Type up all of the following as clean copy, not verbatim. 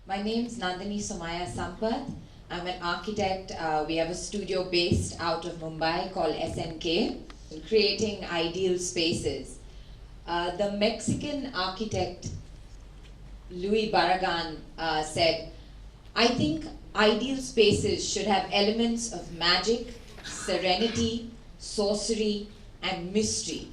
My name's Nandini Somaya Sampath. I'm an architect. We have a studio based out of Mumbai called SNK, creating ideal spaces. The Mexican architect Luis Barragan said, I think ideal spaces should have elements of magic, serenity, sorcery, and mystery.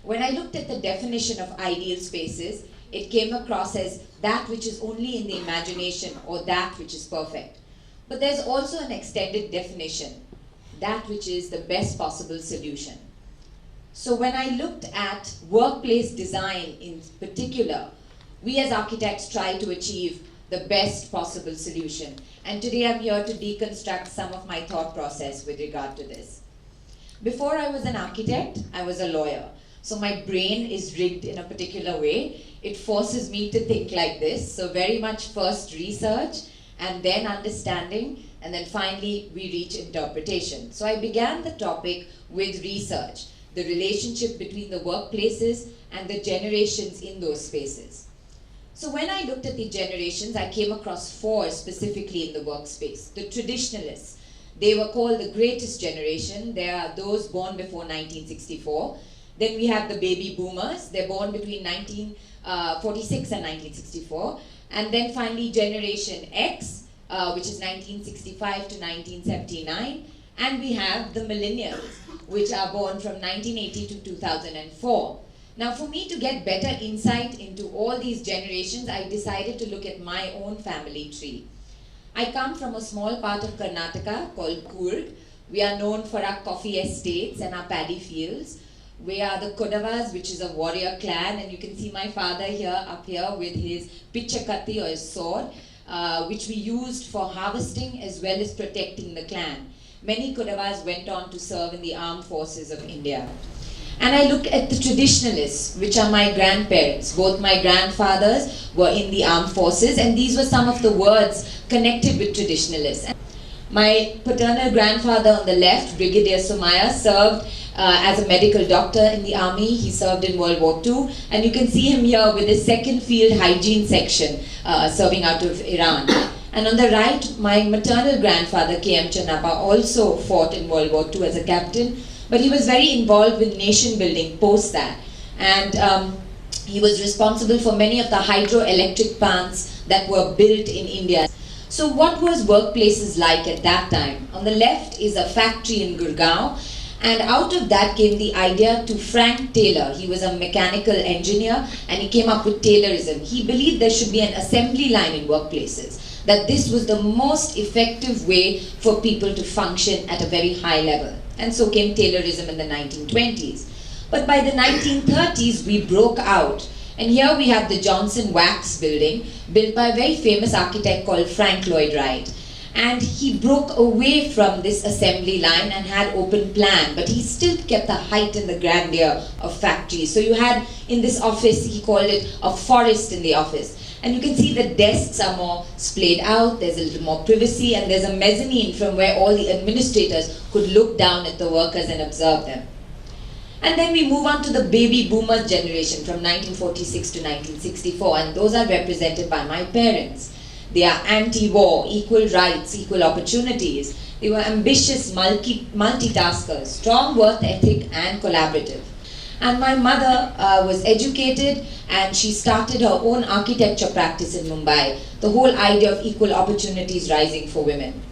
When I looked at the definition of ideal spaces, it came across as that which is only in the imagination or that which is perfect. But there's also an extended definition, that which is the best possible solution. So when I looked at workplace design in particular, we as architects try to achieve the best possible solution. And today I'm here to deconstruct some of my thought process with regard to this. Before I was an architect, I was a lawyer. So my brain is rigged in a particular way. It forces me to think like this. So very much first research and then understanding, and then finally we reach interpretation. So I began the topic with research, the relationship between the workplaces and the generations in those spaces. So when I looked at the generations, I came across four specifically in the workspace. The traditionalists, they were called the greatest generation. They are those born before 1964. Then we have the baby boomers. They're born between 1946 and 1964. And then finally Generation X, which is 1965 to 1979. And we have the millennials, which are born from 1980 to 2004. Now for me to get better insight into all these generations, I decided to look at my own family tree. I come from a small part of Karnataka called Coorg. We are known for our coffee estates and our paddy fields. We are the Kodavas, which is a warrior clan, and you can see my father here, up here, with his pichakati or his sword, which we used for harvesting as well as protecting the clan. Many Kodavas went on to serve in the armed forces of India. And I look at the traditionalists, which are my grandparents. Both my grandfathers were in the armed forces, and these were some of the words connected with traditionalists. My paternal grandfather on the left, Brigadier Somaya, served as a medical doctor in the army. He served in World War II, and you can see him here with his second field hygiene section serving out of Iran. And on the right, my maternal grandfather, K.M. Channappa, also fought in World War II as a captain, but he was very involved with nation building post that. And he was responsible for many of the hydroelectric plants that were built in India. So what was workplaces like at that time? On the left is a factory in Gurgaon, and out of that came the idea to Frank Taylor. He was a mechanical engineer and he came up with Taylorism. He believed there should be an assembly line in workplaces, that this was the most effective way for people to function at a very high level. And so came Taylorism in the 1920s. But by the 1930s, we broke out. And here we have the Johnson Wax building, built by a very famous architect called Frank Lloyd Wright. And he broke away from this assembly line and had open plan, but he still kept the height and the grandeur of factories. So you had in this office, he called it a forest in the office. And you can see the desks are more splayed out, there's a little more privacy, and there's a mezzanine from where all the administrators could look down at the workers and observe them. And then we move on to the baby boomers generation from 1946 to 1964, and those are represented by my parents. They are anti-war, equal rights, equal opportunities. They were ambitious multitaskers, strong work ethic and collaborative. And my mother was educated, and she started her own architecture practice in Mumbai, the whole idea of equal opportunities rising for women.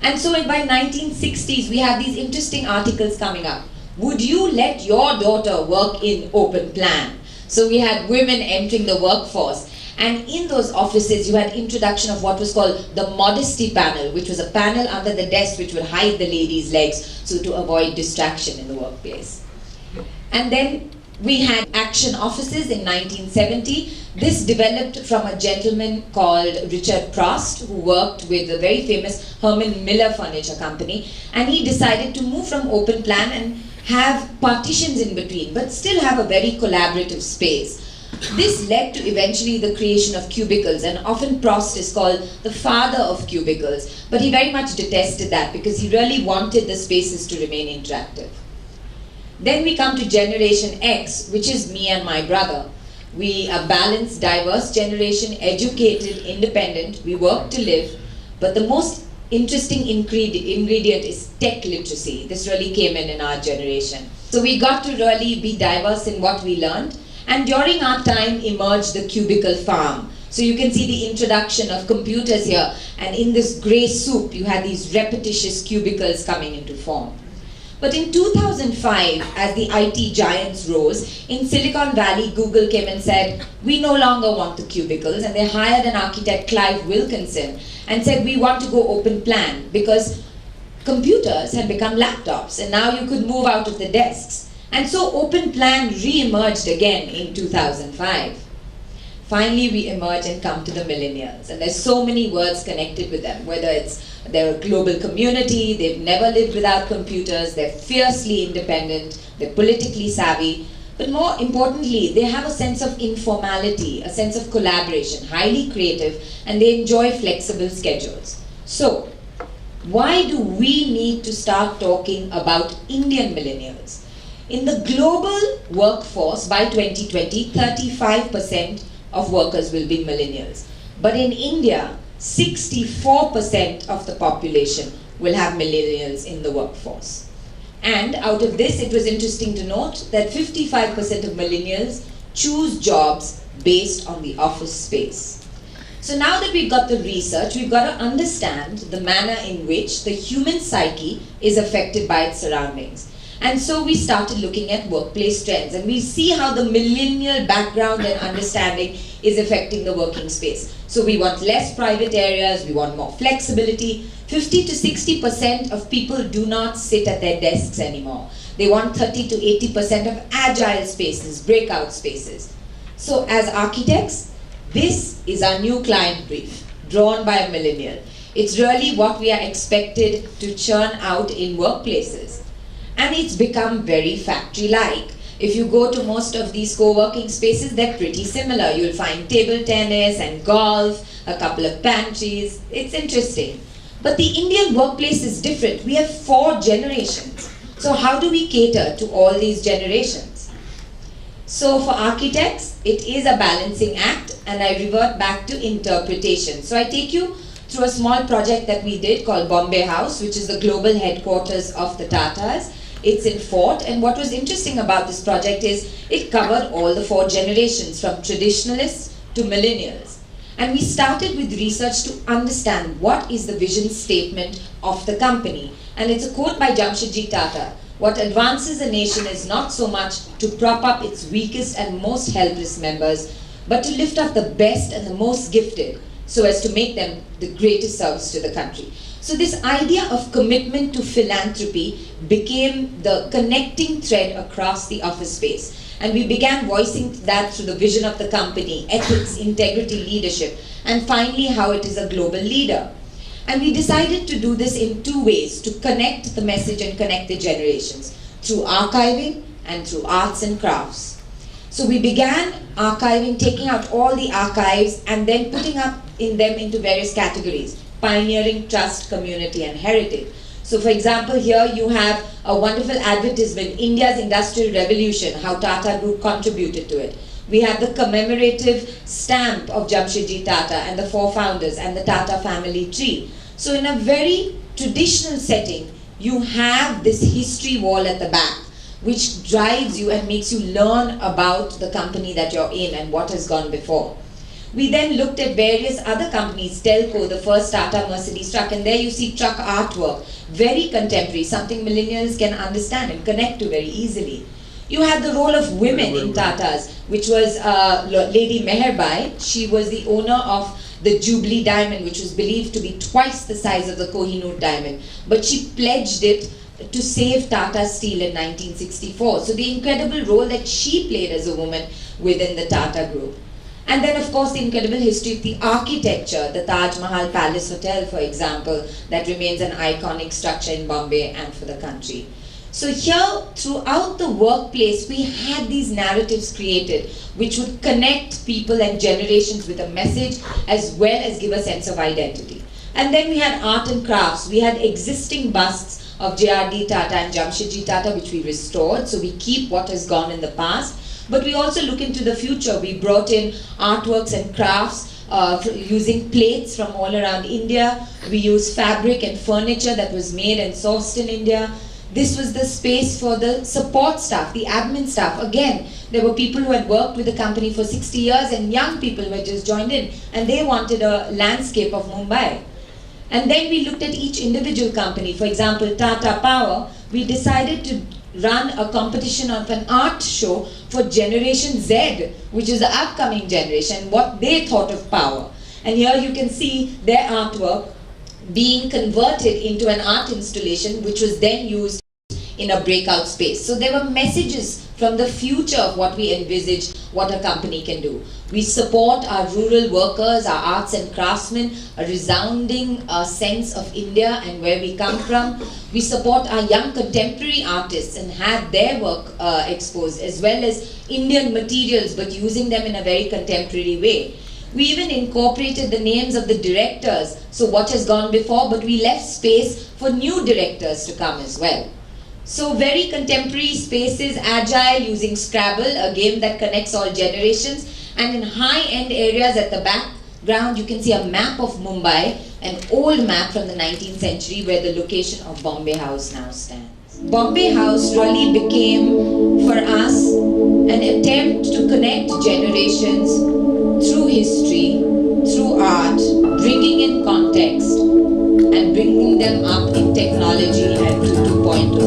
And so by 1960s, we have these interesting articles coming up. Would you let your daughter work in open plan? So we had women entering the workforce. And in those offices, you had introduction of what was called the modesty panel, which was a panel under the desk which would hide the ladies' legs, so to avoid distraction in the workplace. And then we had action offices in 1970. This developed from a gentleman called Richard Prost, who worked with the very famous Herman Miller Furniture Company. And he decided to move from open plan and have partitions in between, but still have a very collaborative space. This led to eventually the creation of cubicles, and often Prost is called the father of cubicles, but he very much detested that because he really wanted the spaces to remain interactive. Then we come to Generation X, which is me and my brother. We are balanced, diverse generation, educated, independent. We work to live. But the most interesting ingredient is tech literacy. This really came in our generation. So we got to really be diverse in what we learned. And during our time emerged the cubicle farm. So you can see the introduction of computers here. And in this gray soup, you had these repetitious cubicles coming into form. But in 2005, as the IT giants rose, in Silicon Valley, Google came and said, we no longer want the cubicles. And they hired an architect, Clive Wilkinson, and said, we want to go open plan, because computers had become laptops and now you could move out of the desks. And so open plan re-emerged again in 2005. Finally, we emerge and come to the millennials. And there's so many words connected with them, whether it's they're a global community, they've never lived without computers, they're fiercely independent, they're politically savvy, but more importantly, they have a sense of informality, a sense of collaboration, highly creative, and they enjoy flexible schedules. So, why do we need to start talking about Indian millennials? In the global workforce by 2020, 35% of workers will be millennials. But in India, 64% of the population will have millennials in the workforce. And out of this, it was interesting to note that 55% of millennials choose jobs based on the office space. So now that we've got the research, we've got to understand the manner in which the human psyche is affected by its surroundings. And so we started looking at workplace trends, and we see how the millennial background and understanding is affecting the working space. So we want less private areas, we want more flexibility. 50 to 60% of people do not sit at their desks anymore. They want 30 to 80% of agile spaces, breakout spaces. So as architects, this is our new client brief, drawn by a millennial. It's really what we are expected to churn out in workplaces. And it's become very factory-like. If you go to most of these co-working spaces, they're pretty similar. You'll find table tennis and golf, a couple of pantries. It's interesting. But the Indian workplace is different. We have 4 generations. So how do we cater to all these generations? So for architects, it is a balancing act, and I revert back to interpretation. So I take you through a small project that we did called Bombay House, which is the global headquarters of the Tatas. It's in Fort, and what was interesting about this project is it covered all the 4 generations, from traditionalists to millennials. And we started with research to understand what is the vision statement of the company. And it's a quote by Jamshedji Tata: what advances a nation is not so much to prop up its weakest and most helpless members, but to lift up the best and the most gifted, so as to make them the greatest service to the country. So this idea of commitment to philanthropy became the connecting thread across the office space. And we began voicing that through the vision of the company, ethics, integrity, leadership, and finally how it is a global leader. And we decided to do this in 2 ways, to connect the message and connect the generations, through archiving and through arts and crafts. So we began archiving, taking out all the archives and then putting up in them into various categories: pioneering, trust, community, and heritage. So for example, here you have a wonderful advertisement, India's Industrial Revolution, how Tata Group contributed to it. We have the commemorative stamp of Jamshedji Tata and the 4 founders and the Tata family tree. So in a very traditional setting, you have this history wall at the back, which drives you and makes you learn about the company that you're in and what has gone before. We then looked at various other companies, Telco, the first Tata Mercedes truck, and there you see truck artwork, very contemporary, something millennials can understand and connect to very easily. You had the role of women in Tatas, which was Lady Meherbai. She was the owner of the Jubilee diamond, which was believed to be twice the size of the Kohinoor diamond, but she pledged it to save Tata Steel in 1964. So the incredible role that she played as a woman within the Tata Group. And then of course the incredible history of the architecture, the Taj Mahal Palace Hotel, for example, that remains an iconic structure in Bombay and for the country. So here, throughout the workplace, we had these narratives created which would connect people and generations with a message as well as give a sense of identity. And then we had art and crafts. We had existing busts of J.R.D. Tata and Jamshedji Tata, which we restored, so we keep what has gone in the past. But we also look into the future. We brought in artworks and crafts using plates from all around India. We used fabric and furniture that was made and sourced in India. This was the space for the support staff, the admin staff. Again, there were people who had worked with the company for 60 years and young people who had just joined in, and they wanted a landscape of Mumbai. And then we looked at each individual company. For example, Tata Power, we decided to run a competition of an art show for Generation Z, which is the upcoming generation, what they thought of power. And here you can see their artwork being converted into an art installation, which was then used in a breakout space. So there were messages from the future of what we envisage what a company can do. We support our rural workers, our arts and craftsmen, a resounding sense of India and where we come from. We support our young contemporary artists and have their work exposed, as well as Indian materials, but using them in a very contemporary way. We even incorporated the names of the directors, so what has gone before, but we left space for new directors to come as well. So very contemporary spaces, agile, using Scrabble, a game that connects all generations. And in high-end areas at the background, you can see a map of Mumbai, an old map from the 19th century where the location of Bombay House now stands. Bombay House really became, for us, an attempt to connect generations through history, through art, bringing in context, and bringing them up in technology and to 2.0.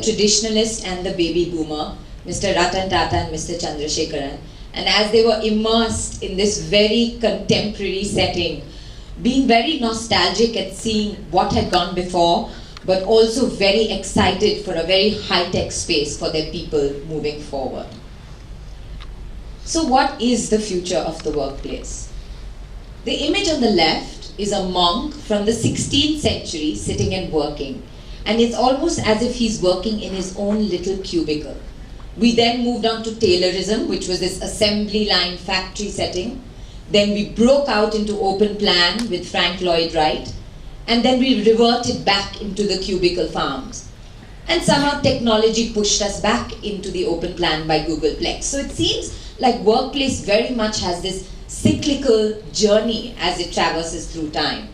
Traditionalist and the baby boomer, Mr. Ratan Tata and Mr. Chandrasekaran. And as they were immersed in this very contemporary setting, being very nostalgic at seeing what had gone before, but also very excited for a very high-tech space for their people moving forward. So what is the future of the workplace? The image on the left is a monk from the 16th century sitting and working. And it's almost as if he's working in his own little cubicle. We then moved on to Taylorism, which was this assembly line factory setting. Then we broke out into open plan with Frank Lloyd Wright. And then we reverted back into the cubicle farms. And somehow technology pushed us back into the open plan by Googleplex. So it seems like workplace very much has this cyclical journey as it traverses through time.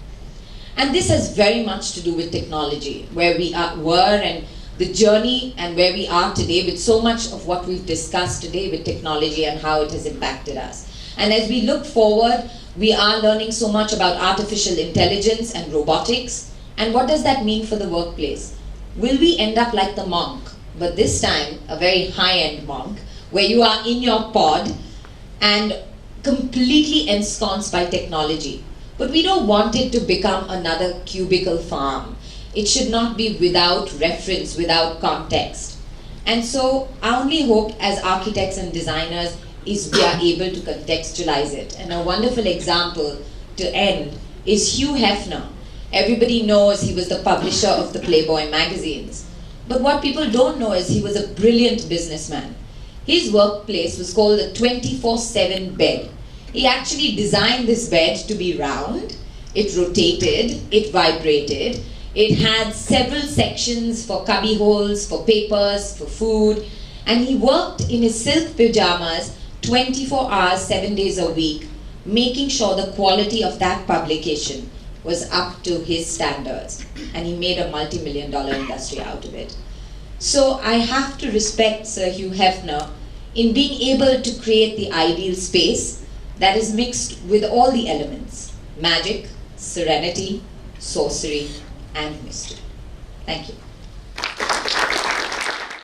And this has very much to do with technology, where we were and the journey and where we are today with so much of what we've discussed today with technology and how it has impacted us. And as we look forward, we are learning so much about artificial intelligence and robotics. And what does that mean for the workplace? Will we end up like the monk, but this time a very high-end monk, where you are in your pod and completely ensconced by technology? But we don't want it to become another cubicle farm. It should not be without reference, without context. And so our only hope as architects and designers is we are able to contextualize it. And a wonderful example to end is Hugh Hefner. Everybody knows he was the publisher of the Playboy magazines. But what people don't know is he was a brilliant businessman. His workplace was called the 24/7 bed. He actually designed this bed to be round, it rotated, it vibrated, it had several sections for cubby holes, for papers, for food, and he worked in his silk pajamas 24 hours, 7 days a week, making sure the quality of that publication was up to his standards. And he made a multi-million-dollar industry out of it. So I have to respect Sir Hugh Hefner in being able to create the ideal space that is mixed with all the elements: magic, serenity, sorcery, and mystery. Thank you.